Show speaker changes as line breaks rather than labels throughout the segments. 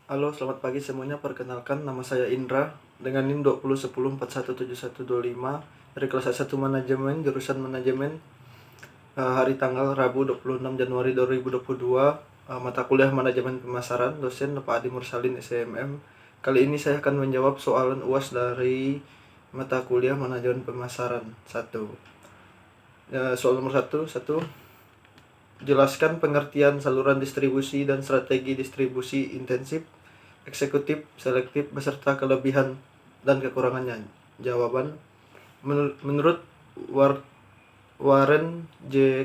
Halo, selamat pagi semuanya. Perkenalkan, nama saya Indra dengan NIM 2010417125 dari kelas S1 Manajemen, jurusan Manajemen. Hari tanggal Rabu 26 Januari 2022, mata kuliah Manajemen Pemasaran, dosen Pak Adi Mursalin SMM. Kali ini saya akan menjawab soalan UAS dari mata kuliah Manajemen Pemasaran 1. Soal nomor 1, jelaskan pengertian saluran distribusi dan strategi distribusi intensif, eksekutif, selektif, beserta kelebihan dan kekurangannya. Jawaban, menurut Warren J.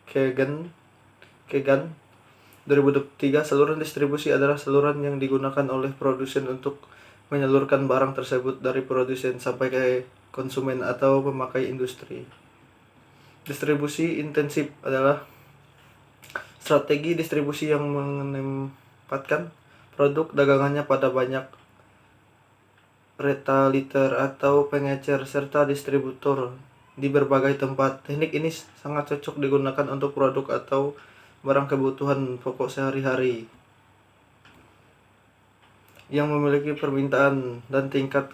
Kagan 2003, saluran distribusi adalah saluran yang digunakan oleh produsen untuk menyalurkan barang tersebut dari produsen sampai ke konsumen atau pemakai industri. Distribusi intensif adalah strategi distribusi yang menempatkan produk dagangannya pada banyak retailer atau pengecer serta distributor di berbagai tempat. Teknik ini sangat cocok digunakan untuk produk atau barang kebutuhan pokok sehari-hari yang memiliki permintaan dan tingkat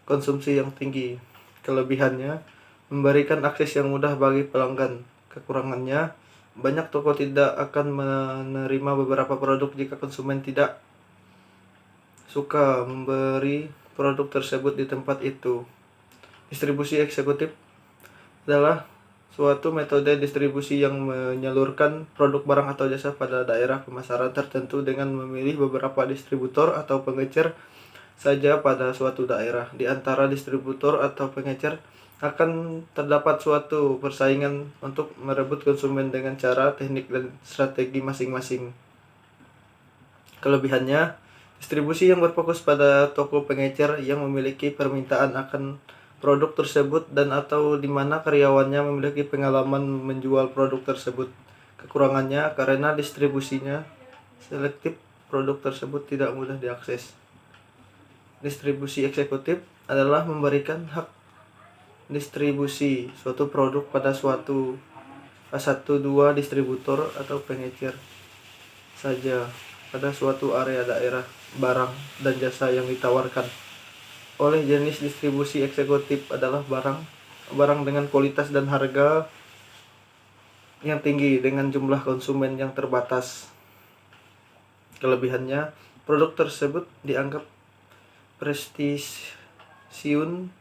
konsumsi yang tinggi. Kelebihannya, memberikan akses yang mudah bagi pelanggan. Kekurangannya, banyak toko tidak akan menerima beberapa produk jika konsumen tidak suka memberi produk tersebut di tempat itu. Distribusi eksekutif adalah suatu metode distribusi yang menyalurkan produk barang atau jasa pada daerah pemasaran tertentu dengan memilih beberapa distributor atau pengecer saja pada suatu daerah. Di antara distributor atau pengecer akan terdapat suatu persaingan untuk merebut konsumen dengan cara, teknik, dan strategi masing-masing. Kelebihannya, distribusi yang berfokus pada toko pengecer yang memiliki permintaan akan produk tersebut dan atau di mana karyawannya memiliki pengalaman menjual produk tersebut. Kekurangannya, karena distribusinya selektif, produk tersebut tidak mudah diakses. Distribusi eksekutif adalah memberikan hak distribusi suatu produk pada satu dua distributor atau pengecer saja pada suatu area daerah barang dan jasa yang ditawarkan. Oleh jenis distribusi eksekutif adalah barang dengan kualitas dan harga yang tinggi dengan jumlah konsumen yang terbatas. Kelebihannya, produk tersebut dianggap prestisiun.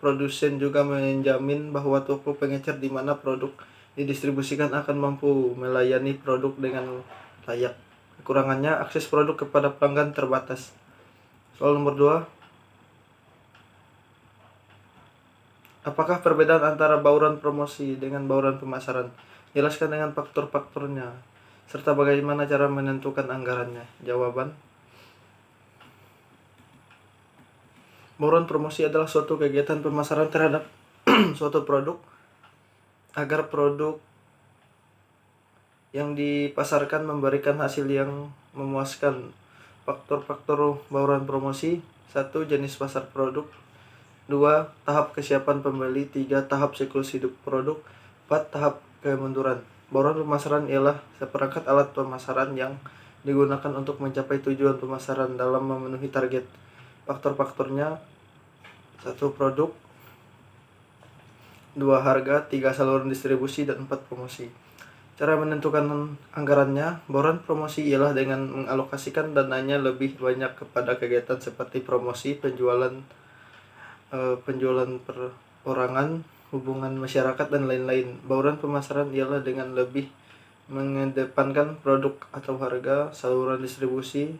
Produsen juga menjamin bahwa toko pengecer di mana produk didistribusikan akan mampu melayani produk dengan layak. Kekurangannya, akses produk kepada pelanggan terbatas. Soal nomor 2, apakah perbedaan antara bauran promosi dengan bauran pemasaran? Jelaskan dengan faktor-faktornya, serta bagaimana cara menentukan anggarannya. Jawaban, bauran promosi adalah suatu kegiatan pemasaran terhadap suatu produk agar produk yang dipasarkan memberikan hasil yang memuaskan. Faktor-faktor bauran promosi: 1. Jenis pasar produk. 2. Tahap kesiapan pembeli. 3. Tahap siklus hidup produk. 4. Tahap kemunduran. Bauran pemasaran ialah seperangkat alat pemasaran yang digunakan untuk mencapai tujuan pemasaran dalam memenuhi target. Faktor-faktornya: 1. Produk. 2. Harga. 3. Saluran distribusi. Dan 4. Promosi. Cara menentukan anggarannya, bauran promosi ialah dengan mengalokasikan dananya lebih banyak kepada kegiatan seperti promosi, penjualan perorangan, hubungan masyarakat, dan lain-lain. Bauran pemasaran ialah dengan lebih mengedepankan produk atau harga, saluran distribusi,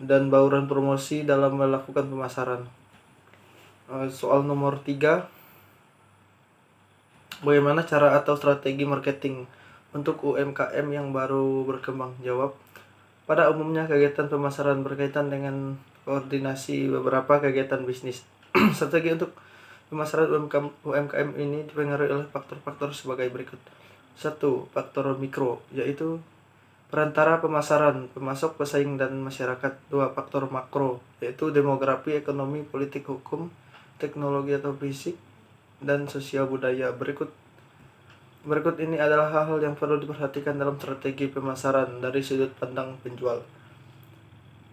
dan bauran promosi dalam melakukan pemasaran. Soal nomor 3, bagaimana cara atau strategi marketing untuk UMKM yang baru berkembang? Jawab, pada umumnya kegiatan pemasaran berkaitan dengan koordinasi beberapa kegiatan bisnis. Strategi untuk pemasaran UMKM ini dipengaruhi oleh faktor-faktor sebagai berikut. 1. Faktor mikro, yaitu perantara pemasaran, pemasok, pesaing, dan masyarakat. 2. Faktor makro, yaitu demografi, ekonomi, politik, hukum, teknologi atau fisik, dan sosial budaya. Berikut ini adalah hal-hal yang perlu diperhatikan dalam strategi pemasaran dari sudut pandang penjual.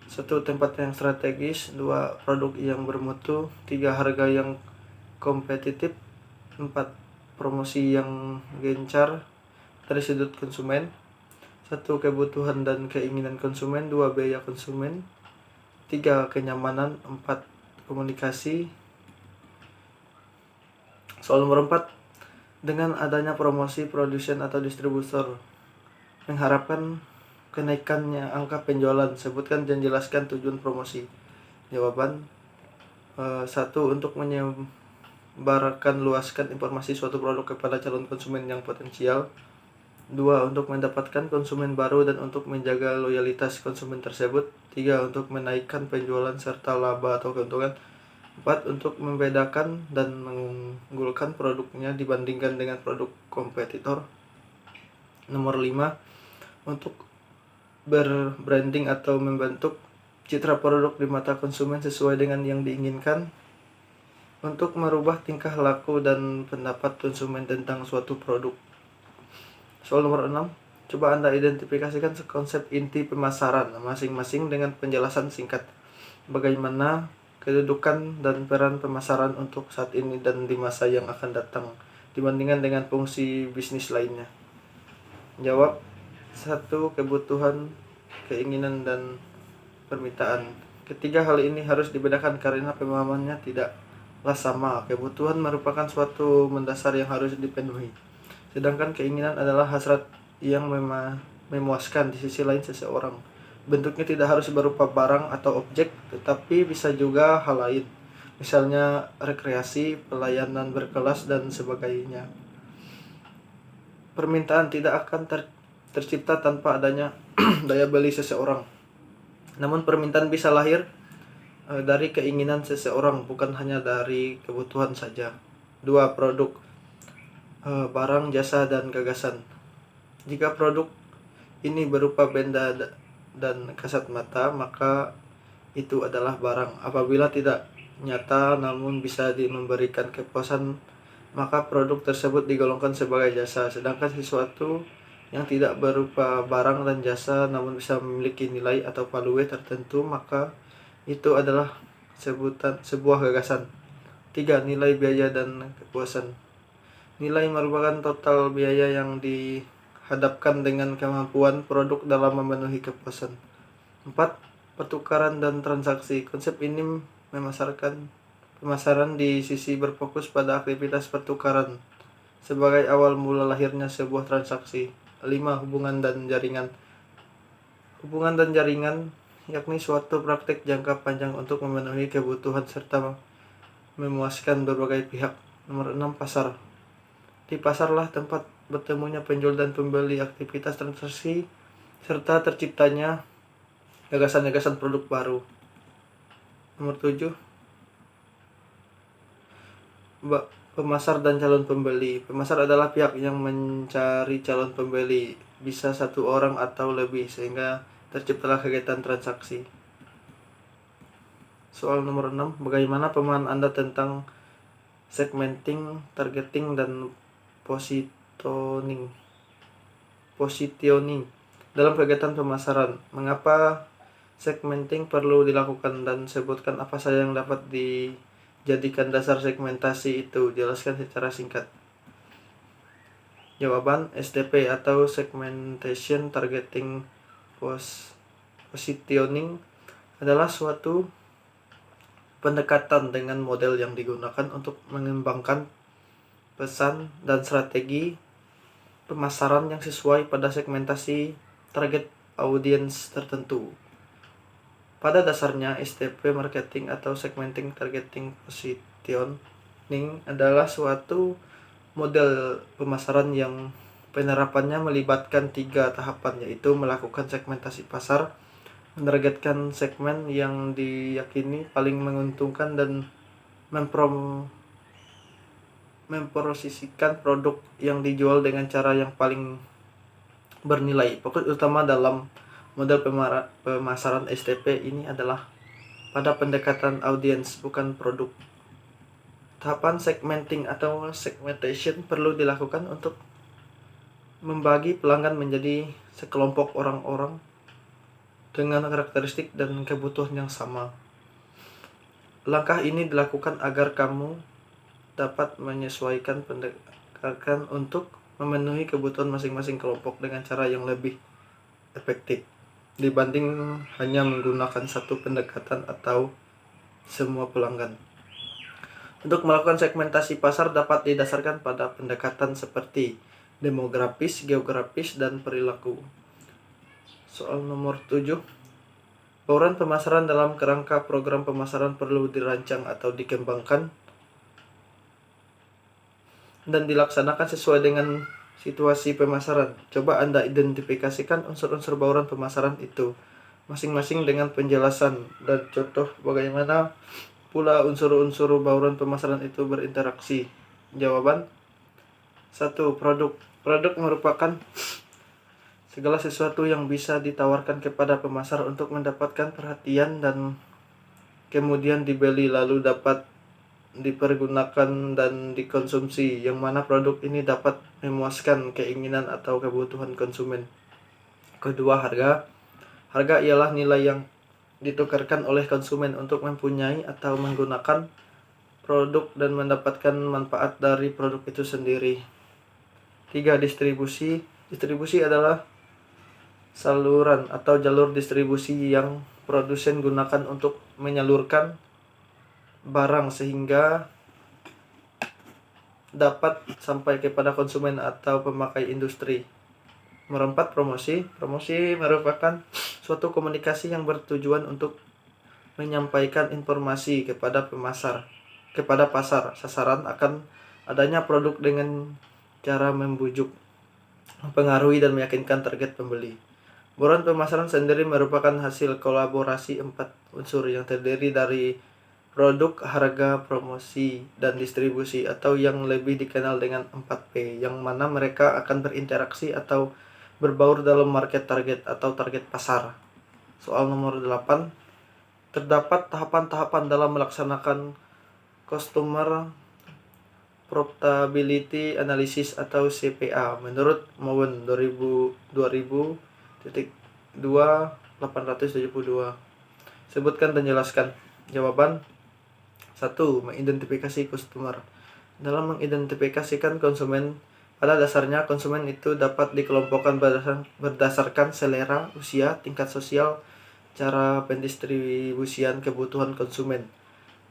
1. Tempat yang strategis. 2. Produk yang bermutu. 3. Harga yang kompetitif. 4. Promosi yang gencar dari sudut konsumen. 1. Kebutuhan dan keinginan konsumen. 2. Biaya konsumen. 3. Kenyamanan. 4. Komunikasi. Soal nomor 4. Dengan adanya promosi, produsen atau distributor mengharapkan kenaikannya angka penjualan. Sebutkan dan jelaskan tujuan promosi. Jawaban 1. Untuk menyebarkan luaskan informasi suatu produk kepada calon konsumen yang potensial. 2. Untuk mendapatkan konsumen baru dan untuk menjaga loyalitas konsumen tersebut. 3. Untuk menaikkan penjualan serta laba atau keuntungan. 4. Untuk membedakan dan mengunggulkan produknya dibandingkan dengan produk kompetitor. Nomor 5. Untuk berbranding atau membentuk citra produk di mata konsumen sesuai dengan yang diinginkan. Untuk merubah tingkah laku dan pendapat konsumen tentang suatu produk. Soal nomor 6. Coba Anda identifikasikan konsep inti pemasaran masing-masing dengan penjelasan singkat. Bagaimana kedudukan dan peran pemasaran untuk saat ini dan di masa yang akan datang dibandingkan dengan fungsi bisnis lainnya. Jawab 1. Kebutuhan, keinginan, dan permintaan. Ketiga hal ini harus dibedakan karena pemahamannya tidaklah sama. Kebutuhan merupakan suatu mendasar yang harus dipenuhi, sedangkan keinginan adalah hasrat yang memuaskan di sisi lain seseorang. Bentuknya tidak harus berupa barang atau objek, tetapi bisa juga hal lain, misalnya rekreasi, pelayanan berkelas, dan sebagainya. Permintaan tidak akan tercipta tanpa adanya daya beli seseorang. Namun permintaan bisa lahir dari keinginan seseorang, bukan hanya dari kebutuhan saja. 2. Produk, barang, jasa, dan gagasan. Jika produk ini berupa benda dan kasat mata, maka itu adalah barang. Apabila tidak nyata namun bisa memberikan kepuasan, maka produk tersebut digolongkan sebagai jasa. Sedangkan sesuatu yang tidak berupa barang dan jasa namun bisa memiliki nilai atau value tertentu, maka itu adalah sebuah gagasan. 3. Nilai, biaya, dan kepuasan. Nilai merupakan total biaya yang dihadapkan dengan kemampuan produk dalam memenuhi kepuasan. 4. Pertukaran dan transaksi. Konsep ini pemasaran di sisi berfokus pada aktivitas pertukaran sebagai awal mula lahirnya sebuah transaksi. 5. Hubungan dan jaringan. Hubungan dan jaringan yakni suatu praktik jangka panjang untuk memenuhi kebutuhan serta memuaskan berbagai pihak. Nomor 6. Pasar. Di pasarlah tempat bertemunya penjual dan pembeli, aktivitas transaksi, serta terciptanya gagasan-gagasan produk baru. Nomor 7. Pemasar dan calon pembeli. Pemasar adalah pihak yang mencari calon pembeli, bisa satu orang atau lebih, sehingga terciptalah kegiatan transaksi. Soal nomor 6. Bagaimana pemahaman Anda tentang segmenting, targeting, dan positioning dalam kegiatan pemasaran? Mengapa segmenting perlu dilakukan dan sebutkan apa saja yang dapat dijadikan dasar segmentasi itu. Jelaskan secara singkat. Jawaban SDP atau segmentation, targeting, positioning adalah suatu pendekatan dengan model yang digunakan untuk mengembangkan pesan dan strategi pemasaran yang sesuai pada segmentasi target audience tertentu. Pada dasarnya, STP marketing atau segmenting, targeting, positioning adalah suatu model pemasaran yang penerapannya melibatkan 3 tahapan, yaitu melakukan segmentasi pasar, menargetkan segmen yang diyakini paling menguntungkan, dan memposisikan produk yang dijual dengan cara yang paling bernilai. Fokus utama dalam model pemasaran STP ini adalah pada pendekatan audiens, bukan produk. Tahapan segmenting atau segmentation perlu dilakukan untuk membagi pelanggan menjadi sekelompok orang-orang dengan karakteristik dan kebutuhan yang sama. Langkah ini dilakukan agar kamu dapat menyesuaikan pendekatan untuk memenuhi kebutuhan masing-masing kelompok dengan cara yang lebih efektif dibanding hanya menggunakan satu pendekatan atau semua pelanggan. Untuk melakukan segmentasi pasar dapat didasarkan pada pendekatan seperti demografis, geografis, dan perilaku. Soal nomor 7. Bauran pemasaran dalam kerangka program pemasaran perlu dirancang atau dikembangkan dan dilaksanakan sesuai dengan situasi pemasaran. Coba Anda identifikasikan unsur-unsur bauran pemasaran itu masing-masing dengan penjelasan dan contoh bagaimana pula unsur-unsur bauran pemasaran itu berinteraksi. Jawaban 1. Produk. Produk merupakan segala sesuatu yang bisa ditawarkan kepada pemasar untuk mendapatkan perhatian dan kemudian dibeli lalu dapat dipergunakan dan dikonsumsi, yang mana produk ini dapat memuaskan keinginan atau kebutuhan konsumen. Kedua, harga. Harga ialah nilai yang ditukarkan oleh konsumen untuk mempunyai atau menggunakan produk dan mendapatkan manfaat dari produk itu sendiri. 3. Distribusi. Distribusi adalah saluran atau jalur distribusi yang produsen gunakan untuk menyalurkan barang sehingga dapat sampai kepada konsumen atau pemakai industri. Nomor 4. Promosi. Promosi merupakan suatu komunikasi yang bertujuan untuk menyampaikan informasi kepada pasar sasaran akan adanya produk dengan cara membujuk, mempengaruhi, dan meyakinkan target pembeli. Bauran pemasaran sendiri merupakan hasil kolaborasi 4 unsur yang terdiri dari produk, harga, promosi, dan distribusi, atau yang lebih dikenal dengan 4P, yang mana mereka akan berinteraksi atau berbaur dalam market target atau target pasar. Soal nomor 8. Terdapat tahapan-tahapan dalam melaksanakan Customer Profitability Analysis atau CPA menurut Mowen 2000.2.872. Sebutkan dan jelaskan. Jawaban 1. Mengidentifikasi customer. Dalam mengidentifikasikan konsumen, pada dasarnya konsumen itu dapat dikelompokkan berdasarkan selera, usia, tingkat sosial, cara pendistribusian kebutuhan konsumen,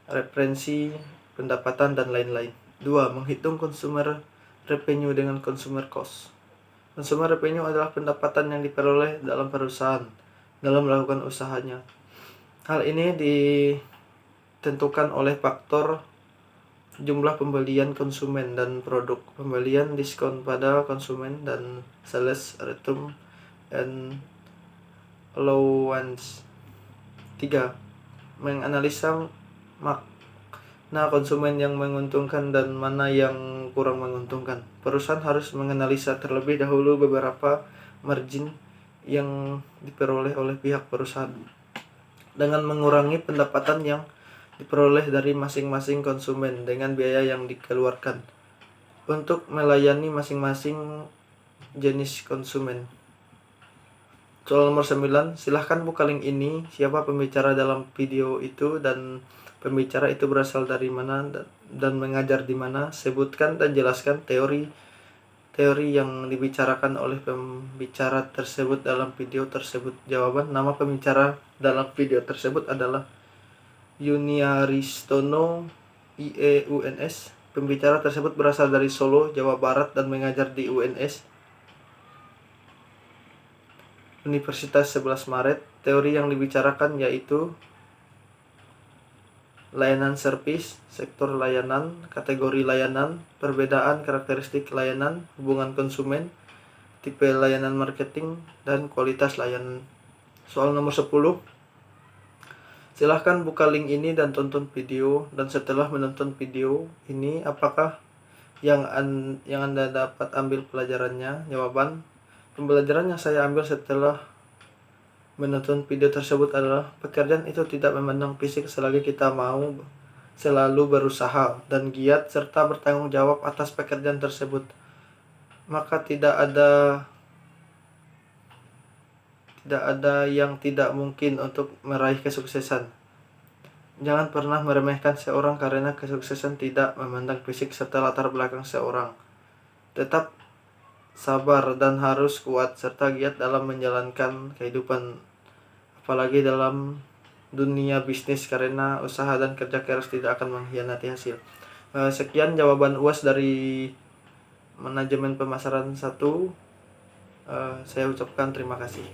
referensi, pendapatan, dan lain-lain. 2. Menghitung consumer revenue dengan consumer cost. Consumer revenue adalah pendapatan yang diperoleh dalam perusahaan dalam melakukan usahanya. Hal ini ditentukan oleh faktor jumlah pembelian konsumen dan produk, pembelian, diskon pada konsumen, dan sales return and allowance. 3. Menganalisa makna konsumen yang menguntungkan dan mana yang kurang menguntungkan. Perusahaan harus menganalisa terlebih dahulu beberapa margin yang diperoleh oleh pihak perusahaan dengan mengurangi pendapatan yang diperoleh dari masing-masing konsumen dengan biaya yang dikeluarkan untuk melayani masing-masing jenis konsumen. Soal nomor 9. Silahkan buka link ini. Siapa pembicara dalam video itu dan pembicara itu berasal dari mana dan mengajar di mana. Sebutkan dan jelaskan teori yang dibicarakan oleh pembicara tersebut dalam video tersebut. Jawaban. Nama pembicara dalam video tersebut adalah Yuniaristono IEUNS. Pembicara tersebut berasal dari Solo, Jawa Barat dan mengajar di UNS Universitas 11 Maret. Teori yang dibicarakan yaitu layanan service, sektor layanan, kategori layanan, perbedaan karakteristik layanan, hubungan konsumen, tipe layanan marketing, dan kualitas layanan. Soal nomor 10. Silahkan buka link ini dan tonton video. Dan setelah menonton video ini, apakah yang Anda dapat ambil pelajarannya? Jawaban. Pembelajaran yang saya ambil setelah menonton video tersebut adalah pekerjaan itu tidak memandang fisik selagi kita mau selalu berusaha dan giat serta bertanggung jawab atas pekerjaan tersebut. Maka tidak Tidak ada yang tidak mungkin untuk meraih kesuksesan. Jangan pernah meremehkan seorang karena kesuksesan tidak memandang fisik serta latar belakang seorang. Tetap sabar dan harus kuat serta giat dalam menjalankan kehidupan, apalagi dalam dunia bisnis, karena usaha dan kerja keras tidak akan mengkhianati hasil. Sekian jawaban UAS dari manajemen pemasaran 1. Saya ucapkan terima kasih.